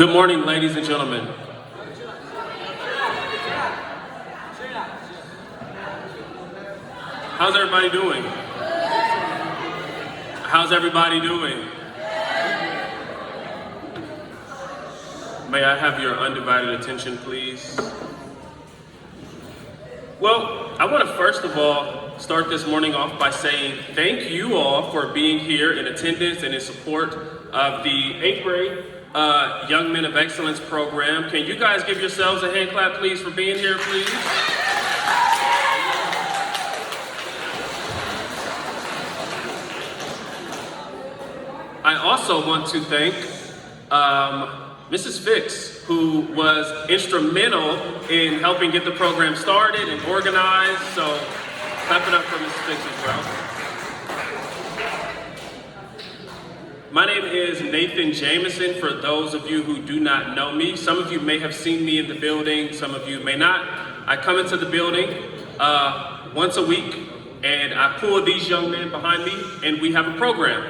Good morning, ladies and gentlemen. How's everybody doing? How's everybody doing? May I have your undivided attention, please? Well, I want to first of all start this morning off by saying thank you all for being here in attendance and in support of the 8th grade Young Men of Excellence program. Can you guys give yourselves a hand clap, please, for being here, please? I also want to thank Mrs. Fix, who was instrumental in helping get the program started and organized. So clap it up for Mrs. Fix as well. My name is Nathan Jameson, for those of you who do not know me. Some of you may have seen me in the building, some of you may not. I come into the building once a week and I pull these young men behind me and we have a program.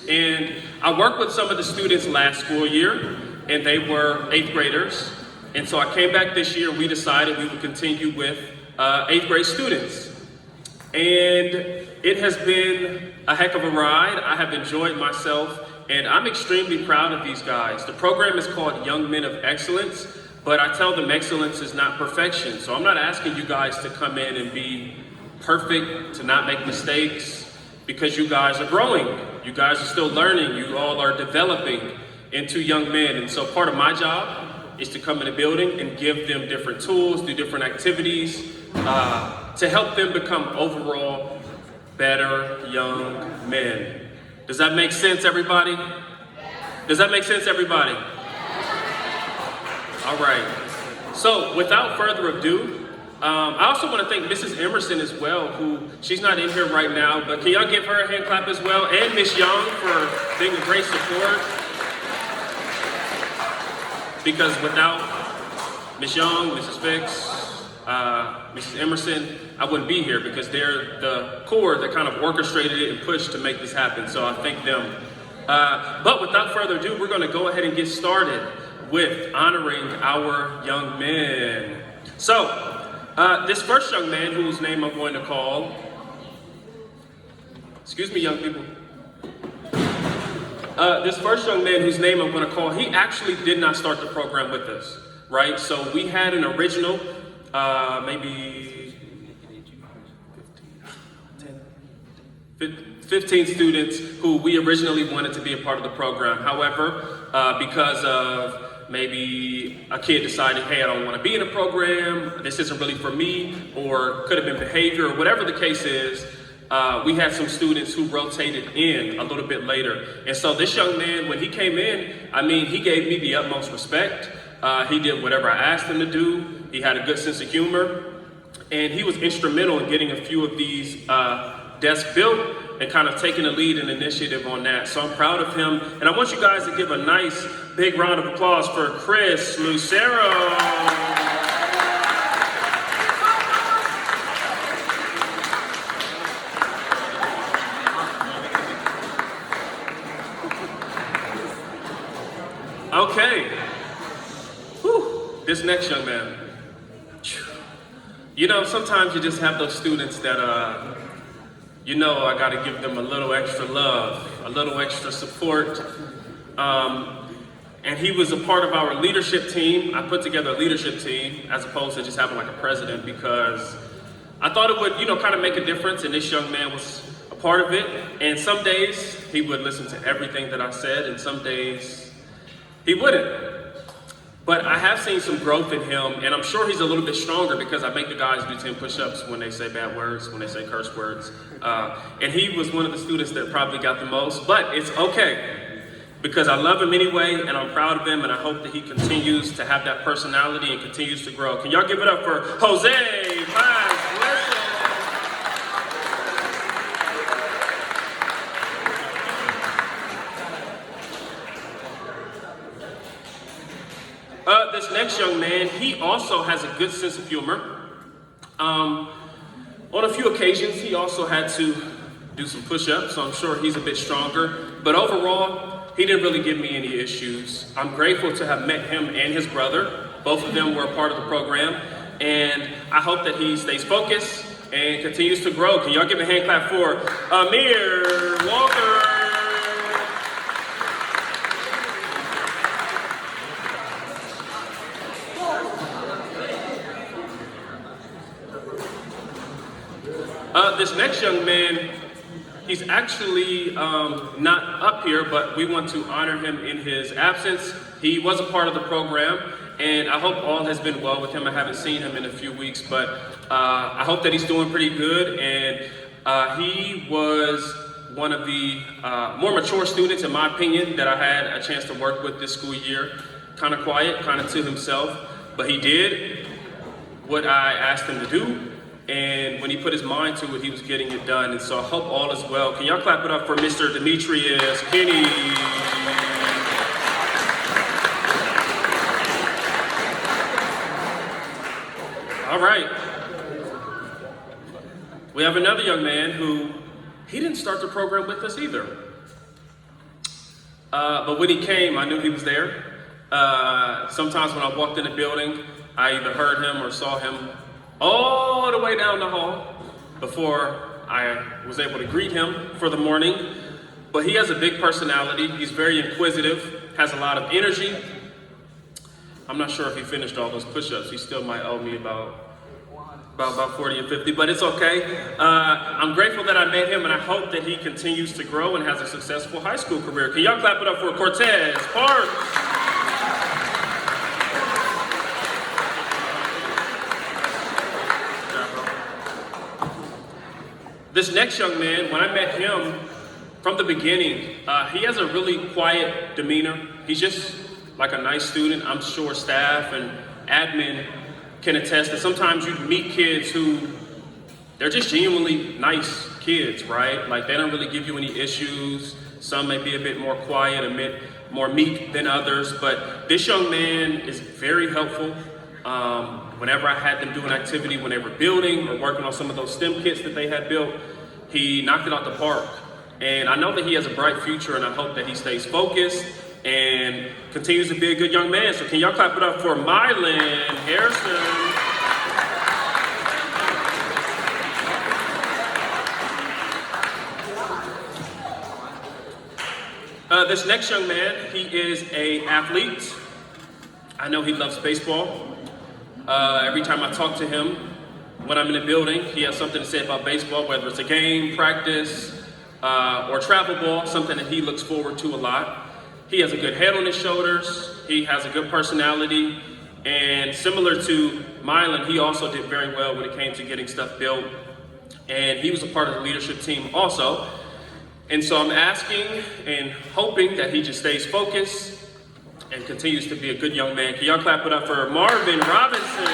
And I worked with some of the students last school year, and they were 8th graders. And so I came back this year and we decided we would continue with 8th grade students. And it has been a heck of a ride. I have enjoyed myself, and I'm extremely proud of these guys. The program is called Young Men of Excellence, but I tell them excellence is not perfection. So I'm not asking you guys to come in and be perfect, to not make mistakes, because you guys are growing. You guys are still learning. You all are developing into young men. And so part of my job is to come in the building and give them different tools, do different activities to help them become overall better young men. Does that make sense, everybody? Does that make sense, everybody? All right. So without further ado, I also want to thank Mrs. Emerson as well, who she's not in here right now, but can y'all give her a hand clap as well? And Miss Young for being a great support. Because without Miss Young, Mrs. Fix, Mrs. Emerson, I wouldn't be here, because they're the core that kind of orchestrated it and pushed to make this happen. So I thank them. But without further ado, we're going to go ahead and get started with honoring our young men. So, this first young man, whose name I'm going to call, excuse me, young people. This first young man whose name I'm going to call, he actually did not start the program with us, right? So we had an original, maybe 15 students who we originally wanted to be a part of the program. However, because of maybe a kid decided, hey, I don't want to be in a program, this isn't really for me, or could have been behavior, or whatever the case is, we had some students who rotated in a little bit later. And so this young man, when he came in, I mean, he gave me the utmost respect. He did whatever I asked him to do. He had a good sense of humor. And he was instrumental in getting a few of these desks built and kind of taking the lead and initiative on that. So I'm proud of him. And I want you guys to give a nice big round of applause for Chris Lucero. Okay. Whew. This next young man. You know, sometimes you just have those students that you know, I got to give them a little extra love, a little extra support. And he was a part of our leadership team. I put together a leadership team as opposed to just having like a president, because I thought it would, you know, kind of make a difference. And this young man was a part of it. And some days he would listen to everything that I said, and some days he wouldn't. But I have seen some growth in him, and I'm sure he's a little bit stronger because I make the guys do 10 push-ups when they say bad words, when they say curse words. And he was one of the students that probably got the most, but it's okay, because I love him anyway, and I'm proud of him, and I hope that he continues to have that personality and continues to grow. Can y'all give it up for Jose Paz? This next young man, he also has a good sense of humor. On a few occasions, he also had to do some push-ups, so I'm sure he's a bit stronger. But overall, he didn't really give me any issues. I'm grateful to have met him and his brother. Both of them were a part of the program. And I hope that he stays focused and continues to grow. Can y'all give a hand clap for Amir Walker? This next young man, he's actually not up here, but we want to honor him in his absence. He was a part of the program, and I hope all has been well with him. I haven't seen him in a few weeks, but I hope that he's doing pretty good. And he was one of the more mature students, in my opinion, that I had a chance to work with this school year. Kind of quiet, kind of to himself, but he did what I asked him to do. And when he put his mind to it, he was getting it done. And so I hope all is well. Can y'all clap it up for Mr. Demetrius Kenny? All right. We have another young man who, he didn't start the program with us either. But when he came, I knew he was there. Sometimes when I walked in the building, I either heard him or saw him all the way down the hall before I was able to greet him for the morning. But he has a big personality. He's very inquisitive, has a lot of energy. I'm not sure if he finished all those push-ups. He still might owe me about 40 or 50, but it's okay. I'm grateful that I met him, and I hope that he continues to grow and has a successful high school career. Can y'all clap it up for Cortez Parks? This next young man, when I met him from the beginning, he has a really quiet demeanor. He's just like a nice student. I'm sure staff and admin can attest that sometimes you meet kids who, they're just genuinely nice kids, right? Like they don't really give you any issues. Some may be a bit more quiet, a bit more meek than others, but this young man is very helpful. Whenever I had them do an activity, when they were building or working on some of those STEM kits that they had built, he knocked it out the park. And I know that he has a bright future, and I hope that he stays focused and continues to be a good young man. So can y'all clap it up for Mylan Harrison? This next young man, he is an athlete. I know he loves baseball. Every time I talk to him, when I'm in the building, he has something to say about baseball, whether it's a game, practice, or travel ball, something that he looks forward to a lot. He has a good head on his shoulders. He has a good personality. And similar to Mylan, he also did very well when it came to getting stuff built. And he was a part of the leadership team also. And so I'm asking and hoping that he just stays focused and continues to be a good young man. Can y'all clap it up for Marvin Robinson?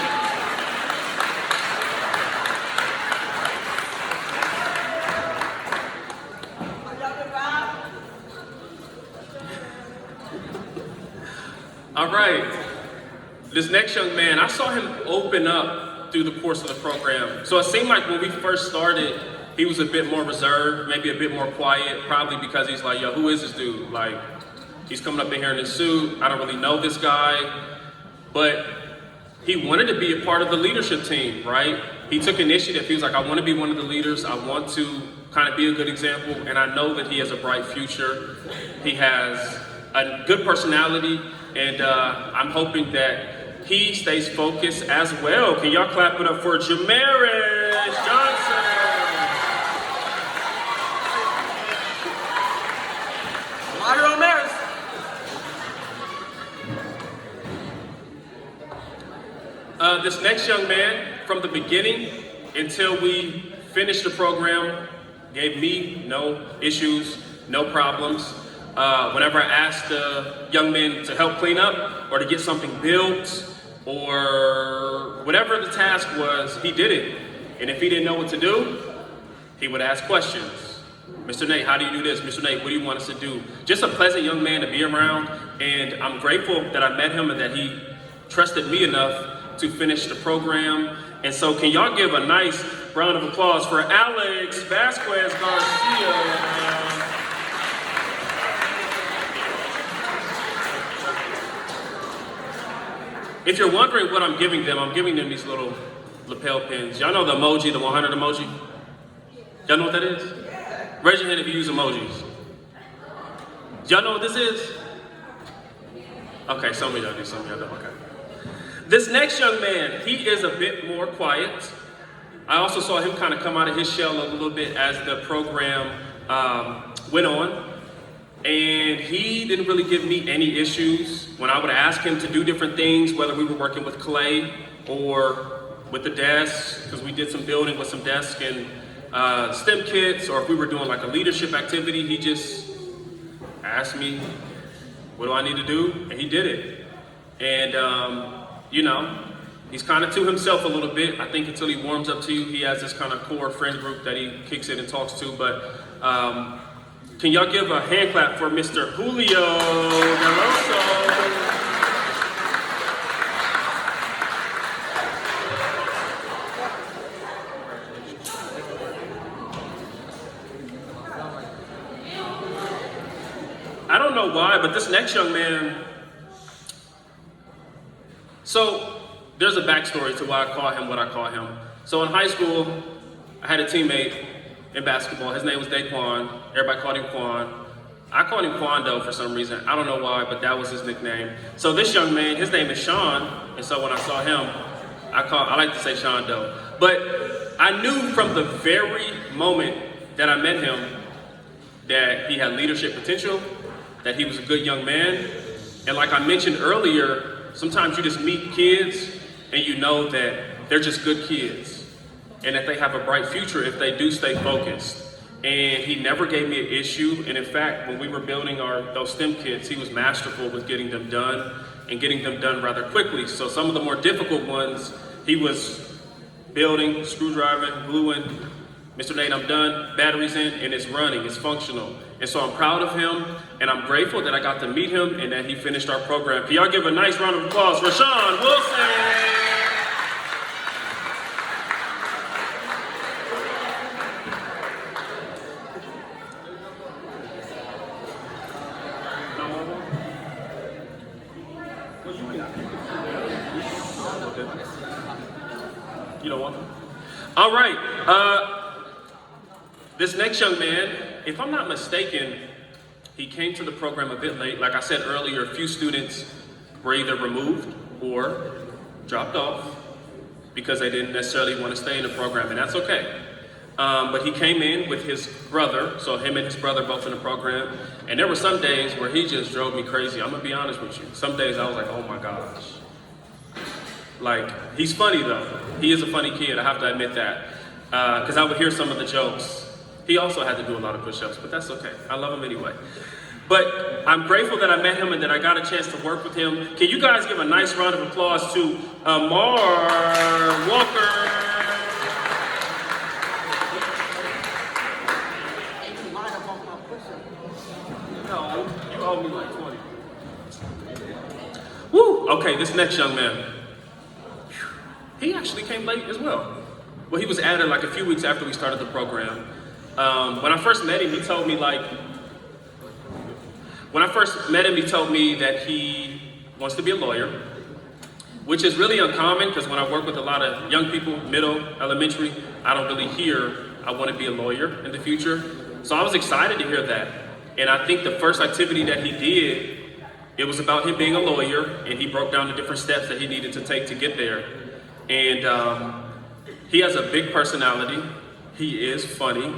All right, this next young man, I saw him open up through the course of the program. So it seemed like when we first started, he was a bit more reserved, maybe a bit more quiet, probably because he's like, yo, who is this dude? Like, he's coming up in here in his suit. I don't really know this guy. But he wanted to be a part of the leadership team, right? He took initiative. He was like, I want to be one of the leaders. I want to kind of be a good example. And I know that he has a bright future. He has a good personality. And I'm hoping that he stays focused as well. Can y'all clap it up for Jamaris Johnson? This next young man, from the beginning until we finished the program, gave me no issues, no problems. Whenever I asked young men to help clean up or to get something built or whatever the task was, he did it. And if he didn't know what to do, he would ask questions. Mr. Nate, how do you do this? Mr. Nate, what do you want us to do? Just a pleasant young man to be around, and I'm grateful that I met him and that he trusted me enough to finish the program. And so can y'all give a nice round of applause for Alex Vasquez Garcia? If you're wondering what I'm giving them these little lapel pins. Y'all know the emoji, the 100 emoji? Y'all know what that is? Raise your hand if you use emojis. Y'all know what this is? Okay, some of y'all do, some of y'all don't, okay. This next young man, he is a bit more quiet. I also saw him kind of come out of his shell a little bit as the program went on. And he didn't really give me any issues when I would ask him to do different things, whether we were working with clay or with the desks, because we did some building with some desk and STEM kits, or if we were doing like a leadership activity, he just asked me, what do I need to do? And he did it. And, you know, he's kind of to himself a little bit. I think until he warms up to you, he has this kind of core friend group that he kicks in and talks to. But can y'all give a hand clap for Mr. Julio Deloso? I don't know why, but this next young man, so there's a backstory to why I call him what I call him. So in high school, I had a teammate in basketball. His name was Daquan. Everybody called him Quan. I called him Quando for some reason. I don't know why, but that was his nickname. So this young man, his name is Sean, and so when I saw him, I like to say Sean Doe. But I knew from the very moment that I met him that he had leadership potential, that he was a good young man. And like I mentioned earlier, sometimes you just meet kids and you know that they're just good kids and that they have a bright future if they do stay focused. And he never gave me an issue. And in fact, when we were building those STEM kits, he was masterful with getting them done and getting them done rather quickly. So some of the more difficult ones, he was building, screwdriving, gluing. Mr. Nate, I'm done, batteries in, and it's running, it's functional. And so I'm proud of him, and I'm grateful that I got to meet him and that he finished our program. Can y'all give a nice round of applause for Sean Wilson? You don't want them? All right. This next young man, if I'm not mistaken, he came to the program a bit late. Like I said earlier, a few students were either removed or dropped off because they didn't necessarily want to stay in the program, and that's okay. But he came in with his brother, so him and his brother both in the program, and there were some days where he just drove me crazy. I'm gonna be honest with you. Some days I was like, oh my gosh. Like, he's funny though. He is a funny kid, I have to admit that. Because I would hear some of the jokes. He also had to do a lot of push-ups, but that's okay. I love him anyway. But I'm grateful that I met him and that I got a chance to work with him. Can you guys give a nice round of applause to Amar Walker? No, you owe me like 20. Woo! Okay, this next young man. He actually came late as well. Well, he was added like a few weeks after we started the program. When I first met him, he told me that he wants to be a lawyer, which is really uncommon because when I work with a lot of young people, middle, elementary, I don't really hear, I want to be a lawyer in the future. So I was excited to hear that. And I think the first activity that he did, it was about him being a lawyer, and he broke down the different steps that he needed to take to get there. And he has a big personality. He is funny.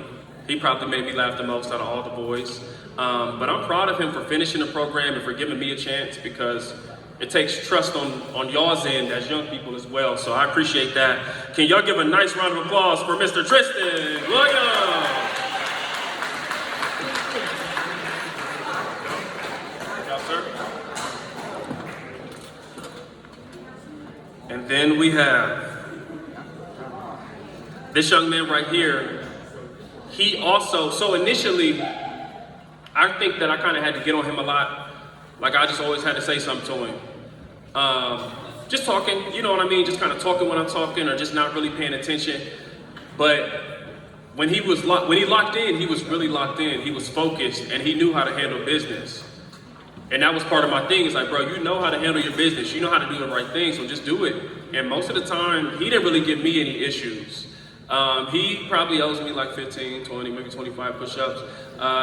He probably made me laugh the most out of all the boys. But I'm proud of him for finishing the program and for giving me a chance because it takes trust on y'all's end as young people as well. So I appreciate that. Can y'all give a nice round of applause for Mr. Tristan Williams? Y'all, sir. And then we have this young man right here. He also, so initially, I think that I kind of had to get on him a lot. Like I just always had to say something to him. Just talking, you know what I mean? Just kind of talking when I'm talking or just not really paying attention. But when he locked in, he was really locked in. He was focused and he knew how to handle business. And that was part of my thing. It's like, bro, you know how to handle your business. You know how to do the right thing, so just do it. And most of the time, he didn't really give me any issues. He probably owes me like 15, 20, maybe 25 push-ups.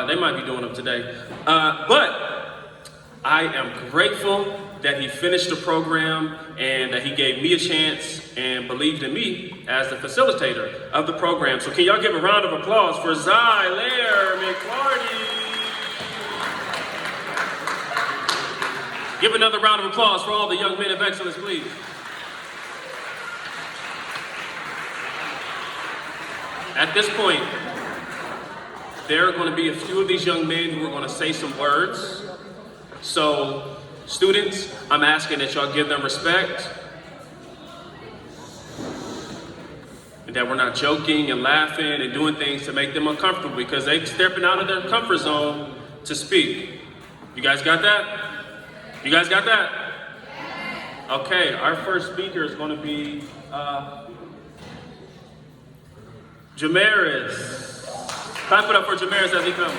They might be doing them today. But I am grateful that he finished the program and that he gave me a chance and believed in me as the facilitator of the program. So can y'all give a round of applause for Zylair McClarty? Give another round of applause for all the young men of excellence, please. At this point, there are going to be a few of these young men who are going to say some words. So, students, I'm asking that y'all give them respect. And that we're not joking and laughing and doing things to make them uncomfortable because they're stepping out of their comfort zone to speak. You guys got that? You guys got that? Okay, our first speaker is going to be Jamaris. Clap it up for Jamaris as he comes.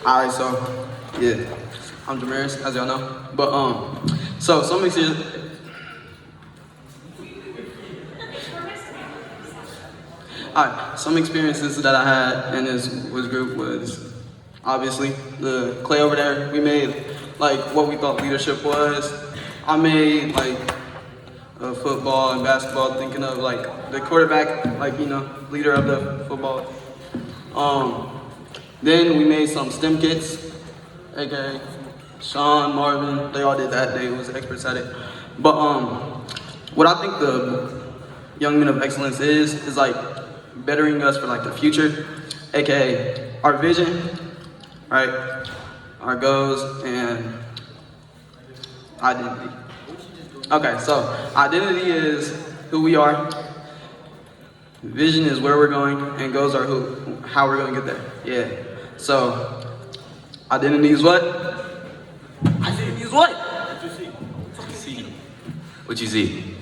All right, so yeah, I'm Jamaris, as y'all know. But so some experiences. All right, some experiences that I had in this group was obviously the clay over there. We made like what we thought leadership was. I made like a football and basketball, thinking of like the quarterback, like leader of the football. Then we made some STEM kits, aka Sean, Marvin, they all did that. They was experts at it. But what I think the Young Men of Excellence is like bettering us for like the future, aka our vision, right? Our goals and identity. Okay, so identity is who we are, vision is where we're going, and goals are how we're gonna get there. Yeah. So identity is what? Identity is what? What you see?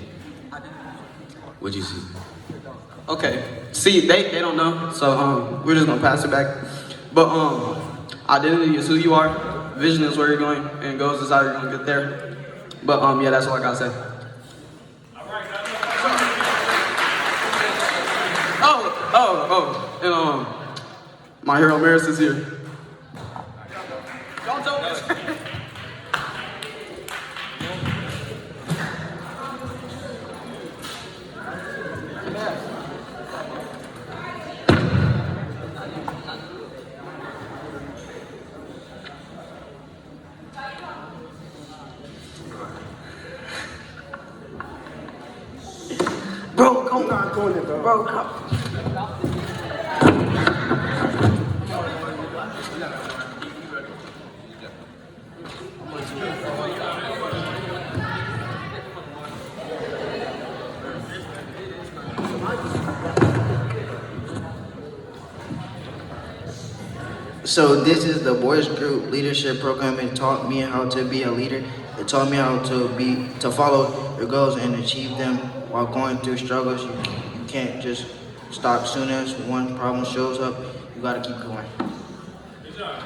What you see? Okay. See, they don't know, so we're just gonna pass it back. But identity is who you are, vision is where you're going, and goals is how you're gonna get there. But yeah, that's all I gotta say. And my hero Maris is here. Don't tell us. Bro, come on. Bro, come. So this is the boys group leadership program. It taught me how to be a leader. It taught me how to follow your goals and achieve them while going through struggles. You can't just stop. Soon as one problem shows up, you gotta keep going. Good job.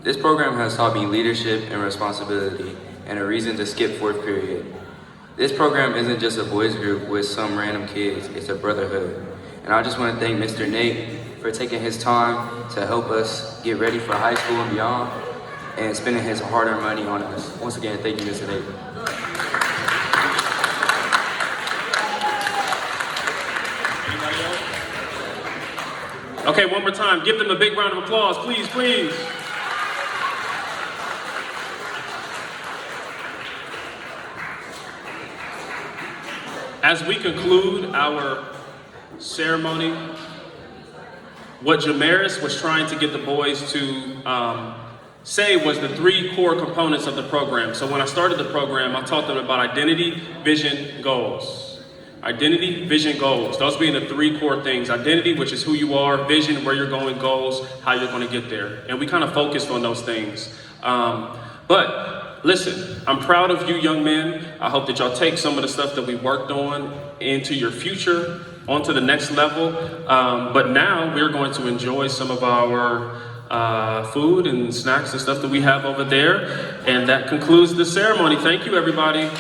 This program has taught me leadership and responsibility and a reason to skip fourth period. This program isn't just a boys group with some random kids, it's a brotherhood. And I just want to thank Mr. Nate for taking his time to help us get ready for high school and beyond and spending his hard-earned money on us. Once again, thank you, Mr. Nate. Okay, one more time. Give them a big round of applause, please, please. As we conclude our ceremony, what Jamaris was trying to get the boys to say was the three core components of the program. So when I started the program, I taught them about identity, vision, goals. Identity, vision, goals. Those being the three core things. Identity, which is who you are, vision, where you're going, goals, how you're going to get there. And we kind of focused on those things. But listen, I'm proud of you young men. I hope that y'all take some of the stuff that we worked on into your future, onto the next level. But now we're going to enjoy some of our food and snacks and stuff that we have over there. And that concludes the ceremony. Thank you, everybody.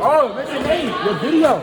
Oh, mention name, your video.